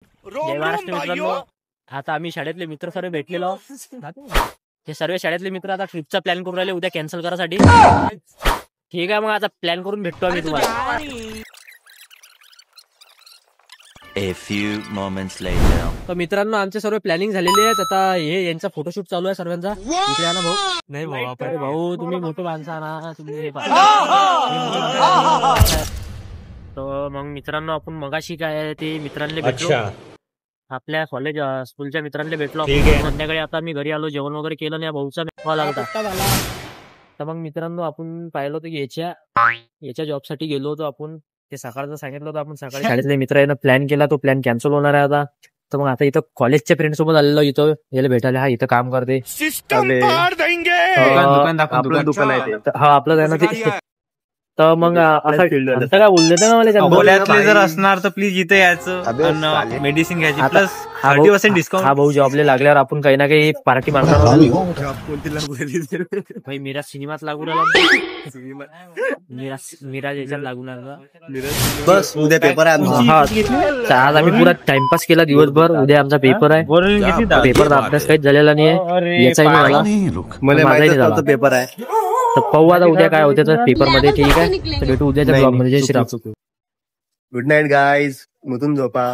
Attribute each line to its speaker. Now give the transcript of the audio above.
Speaker 1: जय महाराष्ट्र मित्रांनो, आता आम्ही शाळेतले मित्र सर्व भेटलेलो. हे सर्व शाळेतले मित्र आता ट्रिपचा प्लॅन करून राहिले उद्या कॅन्सल करासाठी. ठीक आहे, मग आता प्लॅन करून भेटतो आम्ही तुम्हाला.
Speaker 2: A few moments later.
Speaker 1: तर मित्रांनो, आमचे सर्व प्लॅनिंग झालेली आहेत. आता हे यांचा फोटोशूट चालू आहे सर्वांचा. इकडे आणा भाऊ. नाही भाऊ, भाऊ तुम्ही मोठे माणसं आणा तुम्ही. तर मग मित्रांनो, आपण मगाशी काय ते मित्रांना भेटलो, आपल्या कॉलेज स्कूलच्या मित्रांना भेटलो. संध्याकाळी आता मी घरी आलो, जेवण वगैरे केलं नाही. भाऊचा कॉल आला होता. तर मग मित्रांनो, आपण पाहिलं होतं की याच्या जॉबसाठी गेलो होतो आपण. ते सकाळचं सांगितलं होतं आपण. सकाळी शाळेतले मित्र यानं प्लॅन केला, तो प्लॅन कॅन्सल होणार आहे आता. तर मग आता इथं कॉलेजच्या फ्रेंड सोबत आलेलो, इथं याला भेटायला. हा इथं काम करते.
Speaker 3: दुकान आहे.
Speaker 1: हा आपलं आहे ना ते. तर मग असं काय बोलले ना मला,
Speaker 3: बोल्यातले जर असणार तर प्लीज इथे यायचं, मेडिसिन घ्यायची प्लस 30% डिस्काउंट.
Speaker 1: हा भाऊ जॉबला लागल्यावर आपण काही ना काही पार्टी मारणार. भाई मिराज सिनेमात लागू राहिला. मिराज याच्यात लागू लागला.
Speaker 3: बस उद्या पेपर आहे.
Speaker 1: आज आम्ही पुरा टाइमपास केला दिवसभर. उद्या आमचा पेपर आहे. पेपरचा अभ्यास काहीच झालेला नाही. याचाही नाही झाला.
Speaker 3: पेपर आहे.
Speaker 1: तर पाहू आता उद्या काय होते तर पेपर मध्ये. ठीक आहे, तर भेटू उद्याच्या ब्लॉग मध्ये. जय श्रीराम.
Speaker 3: गुड नाईट गाईज, मुतून झोपा.